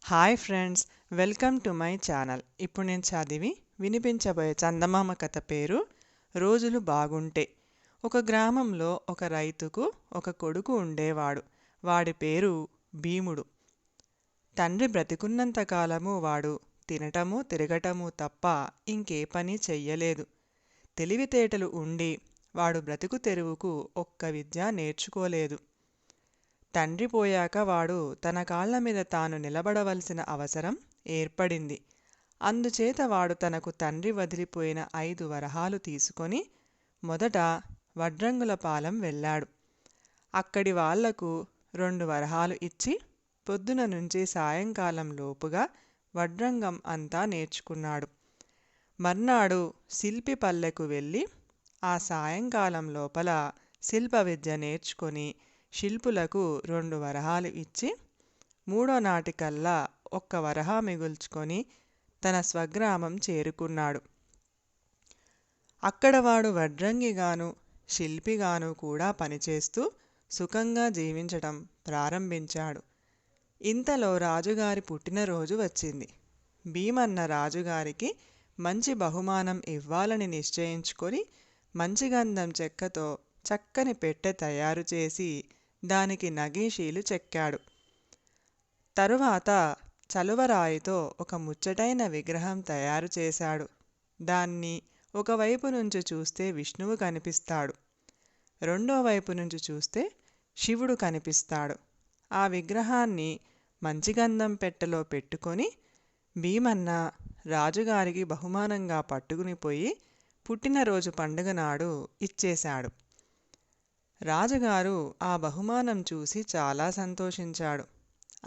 Hi friends, welcome to my channel. ఇప్పుడు నేను చదివి వినిపించబోయే చందమామ కథ పేరు రోజులు బాగుంటే. ఒక గ్రామంలో ఒక రైతుకు ఒక కొడుకు ఉండేవాడు. వాడి పేరు భీముడు. తండ్రి బ్రతికున్నంత కాలము వాడు తినటము తిరగటము తప్ప ఇంకే పని చెయ్యలేదు. తెలివితేటలు ఉండి వాడు బ్రతుకు తెరువుకు ఒక్క విద్య నేర్చుకోలేదు. తండ్రి పోయాక వాడు తన కాళ్ల మీద తాను నిలబడవలసిన అవసరం ఏర్పడింది. అందుచేత వాడు తనకు తండ్రి వదిలిపోయిన 5 వరహాలు తీసుకొని మొదట వడ్రంగులపాలెం వెళ్ళాడు. అక్కడి వాళ్లకు 2 వరహాలు ఇచ్చి పొద్దున నుంచి సాయంకాలం లోపుగా వడ్రంగం అంతా నేర్చుకున్నాడు. మర్నాడు శిల్పి పల్లెకు వెళ్ళి ఆ సాయంకాలం లోపల శిల్ప విద్య నేర్చుకొని శిల్పులకు 2 వరహాలు ఇచ్చి 3వ నాటికల్లా 1 వరహా మిగుల్చుకొని తన స్వగ్రామం చేరుకున్నాడు. అక్కడ వాడు వడ్రంగిగాను శిల్పిగాను కూడా పనిచేస్తూ సుఖంగా జీవించటం ప్రారంభించాడు. ఇంతలో రాజుగారి పుట్టినరోజు వచ్చింది. భీమన్న రాజుగారికి మంచి బహుమానం ఇవ్వాలని నిశ్చయించుకొని మంచిగంధం చెక్కతో చక్కని పెట్టె తయారు చేసి దానికి నగీషీలు చెక్కాడు. తరువాత చలువరాయితో ఒక ముచ్చటైన విగ్రహం తయారు చేశాడు. దాన్ని ఒకవైపు నుంచి చూస్తే విష్ణువు కనిపిస్తాడు, రెండో వైపు నుంచి చూస్తే శివుడు కనిపిస్తాడు. ఆ విగ్రహాన్ని మంచిగంధం పెట్టెలో పెట్టుకొని భీమన్న రాజుగారికి బహుమానంగా పట్టుకుని పోయి పుట్టినరోజు పండుగ నాడు ఇచ్చేశాడు. రాజుగారు ఆ బహుమానం చూసి చాలా సంతోషించాడు.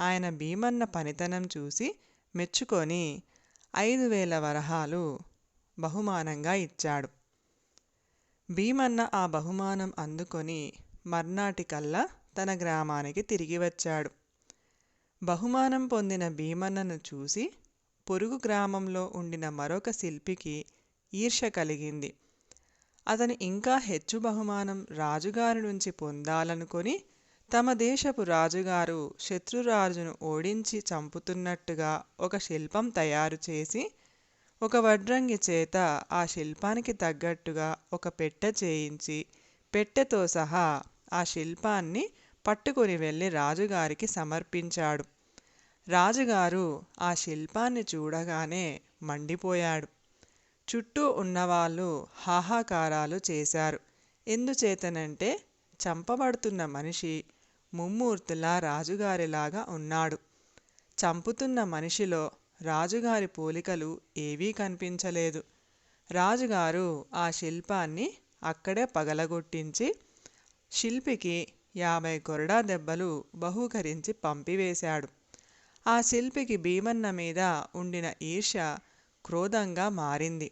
ఆయన భీమన్న పనితనం చూసి మెచ్చుకొని 5,000 వరహాలు బహుమానంగా ఇచ్చాడు. భీమన్న ఆ బహుమానం అందుకొని మర్నాటికల్లా తన గ్రామానికి తిరిగి వచ్చాడు. బహుమానం పొందిన భీమన్నను చూసి పొరుగు గ్రామంలో ఉండిన మరొక శిల్పికి ఈర్ష్య కలిగింది. అతను ఇంకా హెచ్చు బహుమానం రాజుగారి నుంచి పొందాలనుకొని తమ దేశపు రాజుగారు శత్రురాజును ఓడించి చంపుతున్నట్టుగా ఒక శిల్పం తయారు చేసి ఒక వడ్రంగి చేత ఆ శిల్పానికి తగ్గట్టుగా ఒక పెట్టె చేయించి పెట్టెతో సహా ఆ శిల్పాన్ని పట్టుకొని వెళ్ళి రాజుగారికి సమర్పించాడు. రాజుగారు ఆ శిల్పాన్ని చూడగానే మండిపోయాడు. చుట్టూ ఉన్నవాళ్ళు హాహాకారాలు చేశారు. ఎందుచేతనంటే చంపబడుతున్న మనిషి ముమ్మూర్తులా రాజుగారిలాగా ఉన్నాడు. చంపుతున్న మనిషిలో రాజుగారి పోలికలు ఏవీ కనిపించలేదు. రాజుగారు ఆ శిల్పాన్ని అక్కడే పగలగొట్టించి శిల్పికి 50 కొరడా దెబ్బలు బహూకరించి పంపివేశాడు. ఆ శిల్పికి భీమన్న మీద ఉండిన ఈర్ష్య క్రోధంగా మారింది.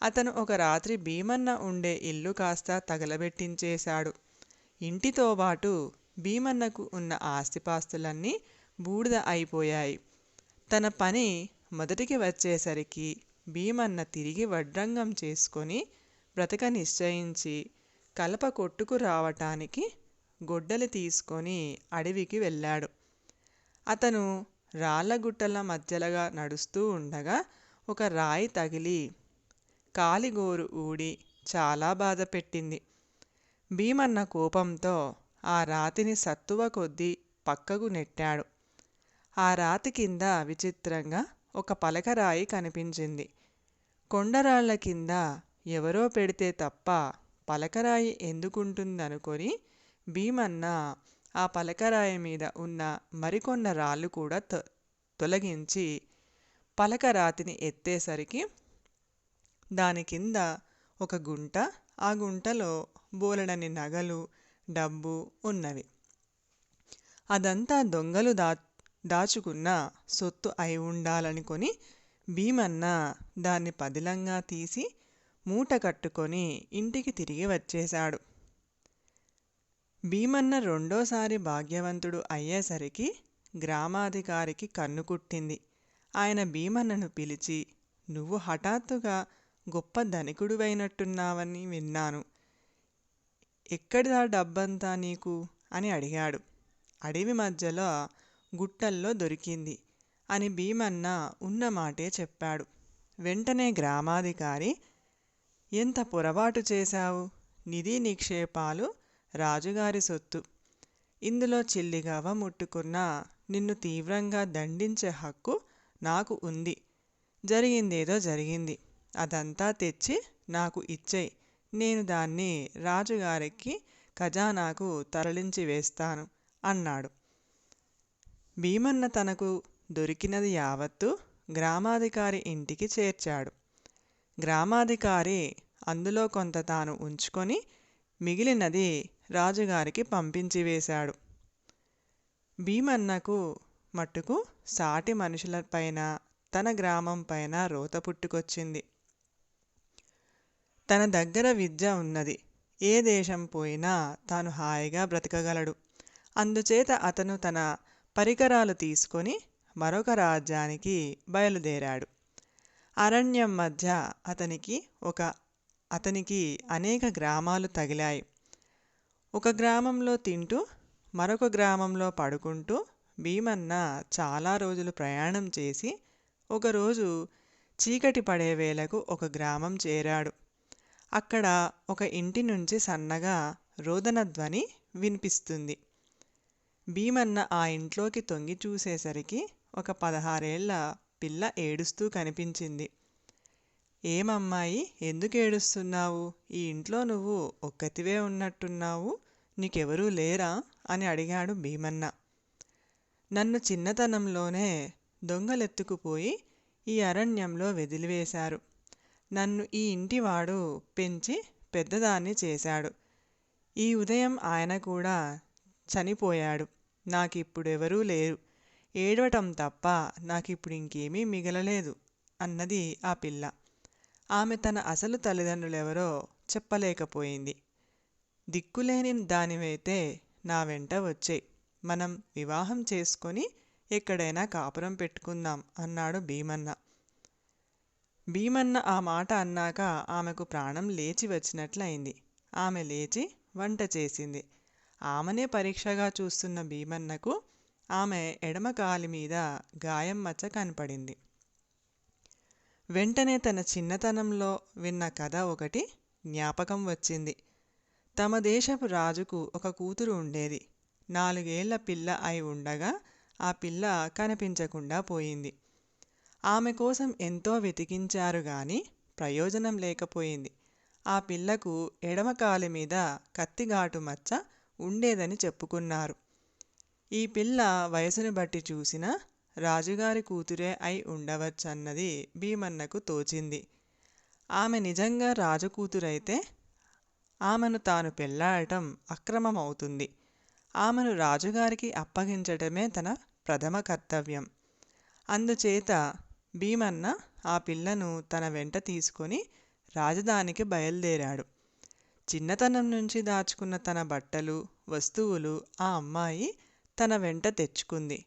అతను ఒక రాత్రి భీమన్న ఉండే ఇల్లు కాస్త తగలబెట్టించేశాడు. ఇంటితో పాటు భీమన్నకు ఉన్న ఆస్తిపాస్తులన్నీ బూడిద అయిపోయాయి. తన పని మొదటికి వచ్చేసరికి భీమన్న తిరిగి వడ్రంగం చేసుకొని బ్రతక నిశ్చయించి కలప కొట్టుకు రావటానికి గొడ్డలి తీసుకొని అడవికి వెళ్ళాడు. అతను రాళ్ళగుట్టల మధ్యలుగా నడుస్తూ ఉండగా ఒక రాయి తగిలి కాలిగోరు ఊడి చాలా బాధ పెట్టింది. భీమన్న కోపంతో ఆ రాతిని సత్తువ కొద్దీ పక్కకు నెట్టాడు. ఆ రాతి కింద విచిత్రంగా ఒక పలకరాయి కనిపించింది. కొండరాళ్ల కింద ఎవరో పెడితే తప్ప పలకరాయి ఎందుకుంటుందనుకొని భీమన్న ఆ పలకరాయి మీద ఉన్న మరికొన్న రాళ్ళు కూడా తొలగించి పలకరాతిని ఎత్తేసరికి దాని కింద ఒక గుంట, ఆ గుంటలో బోలెడన్ని నగలు, డబ్బు ఉన్నవి. అదంతా దొంగలు దాచుకున్న సొత్తు అయి ఉండాలనుకొని భీమన్న దాన్ని పదిలంగా తీసి మూట కట్టుకొని ఇంటికి తిరిగి వచ్చేశాడు. భీమన్న రెండోసారి భాగ్యవంతుడు అయ్యేసరికి గ్రామాధికారికి కన్ను కుట్టింది. ఆయన భీమన్నను పిలిచి, నువ్వు హఠాత్తుగా గొప్ప ధనికుడివైనట్టున్నావని విన్నాను. ఎక్కడిదా డబ్బంతా నీకు అని అడిగాడు. అడవి మధ్యలో గుట్టల్లో దొరికింది. అని భీమన్న ఉన్న మాటే చెప్పాడు. వెంటనే గ్రామాధికారి, ఎంత పొరపాటు చేశావు? నిధి నిక్షేపాలు రాజుగారి సొత్తు. ఇందులో చిల్లిగవ్వ ముట్టుకున్నా నిన్ను తీవ్రంగా దండించే హక్కు నాకు ఉంది. జరిగిందేదో జరిగింది. అదంతా తెచ్చి నాకు ఇచ్చేయి. నేను దాన్ని రాజుగారికి ఖజానాకు తరలించి వేస్తాను అన్నాడు. భీమన్న తనకు దొరికినది యావత్తు గ్రామాధికారి ఇంటికి చేర్చాడు. గ్రామాధికారి అందులో కొంత తాను ఉంచుకొని మిగిలినది రాజుగారికి పంపించి వేశాడు. భీమన్నకు మట్టుకు సాటి మనుషులపైన తన గ్రామం పైన రోత పుట్టుకొచ్చింది. తన దగ్గర విద్య ఉన్నది. ఏ దేశం పోయినా తాను హాయిగా బ్రతకగలడు. అందుచేత అతను తన పరికరాలు తీసుకొని మరొక రాజ్యానికి బయలుదేరాడు. అరణ్యం మధ్య అతనికి అనేక గ్రామాలు తగిలాయి. ఒక గ్రామంలో తింటూ మరొక గ్రామంలో పడుకుంటూ భీమన్న చాలా రోజులు ప్రయాణం చేసి ఒకరోజు చీకటి పడే వేళకు ఒక గ్రామం చేరాడు. అక్కడ ఒక ఇంటి నుంచి సన్నగా రోదన ధ్వని వినిపిస్తుంది. భీమన్న ఆ ఇంట్లోకి తొంగి చూసేసరికి ఒక 16 ఏళ్ల పిల్ల ఏడుస్తూ కనిపించింది. ఏమమ్మాయి, ఎందుకు ఏడుస్తున్నావు? ఈ ఇంట్లో నువ్వు ఒక్కతివే ఉన్నట్టున్నావు. నీకెవరూ లేరా అని అడిగాడు భీమన్న. నన్ను చిన్నతనంలోనే దొంగలెత్తుకుపోయి ఈ అరణ్యంలో వదిలివేశారు. నన్ను ఈ ఇంటివాడు పెంచి పెద్దదాన్ని చేశాడు. ఈ ఉదయం ఆయన కూడా చనిపోయాడు. నాకిప్పుడెవరూ లేరు. ఏడవటం తప్ప నాకిప్పుడు ఇంకేమీ మిగలలేదు అన్నది ఆ పిల్ల. ఆమె తన అసలు తల్లిదండ్రులెవరో చెప్పలేకపోయింది. దిక్కులేని దానివైతే నా వెంట వచ్చేయ్, మనం వివాహం చేసుకొని ఎక్కడైనా కాపురం పెట్టుకుందాం అన్నాడు భీమన్న. భీమన్న ఆ మాట అన్నాక ఆమెకు ప్రాణం లేచి వచ్చినట్లయింది. ఆమె లేచి వంట చేసింది. ఆమెనే పరీక్షగా చూస్తున్న భీమన్నకు ఆమె ఎడమ కాలి మీద గాయం మచ్చ కనపడింది. వెంటనే తన చిన్నతనంలో విన్న కథ ఒకటి జ్ఞాపకం వచ్చింది. తమ దేశపు రాజుకు ఒక కూతురు ఉండేది. 4 ఏళ్ల పిల్ల అయి ఉండగా ఆ పిల్ల కనిపించకుండా పోయింది. ఆమె కోసం ఎంతో వెతికించారు గాని ప్రయోజనం లేకపోయింది. ఆ పిల్లకు ఎడమ కాలి మీద కత్తిగాటు మచ్చ ఉండేదని చెప్పుకున్నారు. ఈ పిల్ల వయసును బట్టి చూసినా రాజుగారి కూతురే అయి ఉండవచ్చన్నది భీమన్నకు తోచింది. ఆమె నిజంగా రాజకూతురైతే ఆమెను తాను పెళ్లాడటం అక్రమమవుతుంది. ఆమెను రాజుగారికి అప్పగించటమే తన ప్రథమ కర్తవ్యం. అందుచేత భీమన్న ఆ పిల్లను తన వెంట తీసుకొని రాజధానికి బయలుదేరాడు. చిన్నతనం నుంచి దాచుకున్న తన బట్టలు, వస్తువులు ఆ అమ్మాయి తన వెంట తెచ్చుకుంది.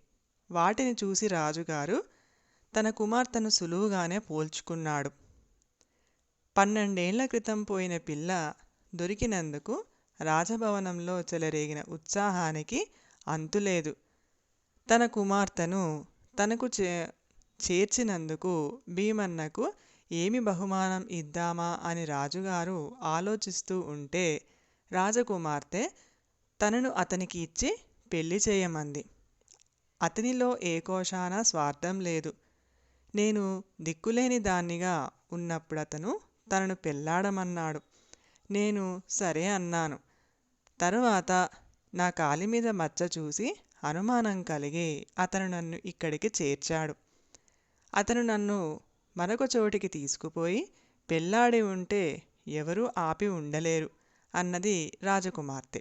వాటిని చూసి రాజుగారు తన కుమార్తెను సులువుగానే పోల్చుకున్నాడు. 12 ఏళ్ల క్రితం పోయిన పిల్ల దొరికినందుకు రాజభవనంలో చెలరేగిన ఉత్సాహానికి అంతులేదు. తన కుమార్తెను తనకు చేర్చినందుకు భీమన్నకు ఏమి బహుమానం ఇద్దామా అని రాజుగారు ఆలోచిస్తూ ఉంటే రాజకుమార్తె తనను అతనికి ఇచ్చి పెళ్లి చేయమంది. అతనిలో ఏ కోశాన స్వార్థం లేదు. నేను దిక్కులేని దాన్నిగా ఉన్నప్పుడు అతను తనను పెళ్లాడమన్నాడు. నేను సరే అన్నాను. తరువాత నా కాలి మీద మచ్చ చూసి అనుమానం కలిగి అతను నన్ను ఇక్కడికి చేర్చాడు. అతను నన్ను మరొక చోటికి తీసుకుపోయి పెళ్లాడి ఉంటే ఎవరూ ఆపి ఉండలేరు అన్నది రాజకుమార్తె.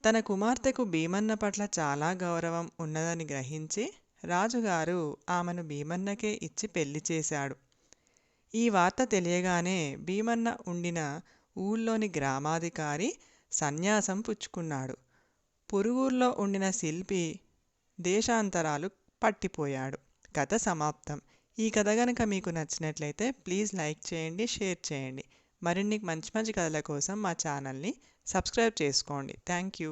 తన కుమార్తెకు భీమన్న పట్ల చాలా గౌరవం ఉన్నదని గ్రహించి రాజుగారు ఆమెను భీమన్నకే ఇచ్చి పెళ్లి చేశాడు. ఈ వార్త తెలియగానే భీమన్న ఉండిన ఊళ్ళోని గ్రామాధికారి సన్యాసం పుచ్చుకున్నాడు. పొరుగుర్లో ఉండిన శిల్పి దేశాంతరాలు పట్టిపోయాడు. కథ సమాప్తం. ఈ కథ కనుక మీకు నచ్చినట్లయితే ప్లీజ్ లైక్ చేయండి, షేర్ చేయండి. మరిన్ని మంచి మంచి కథల కోసం మా ఛానల్ని సబ్స్క్రైబ్ చేసుకోండి. Thank you.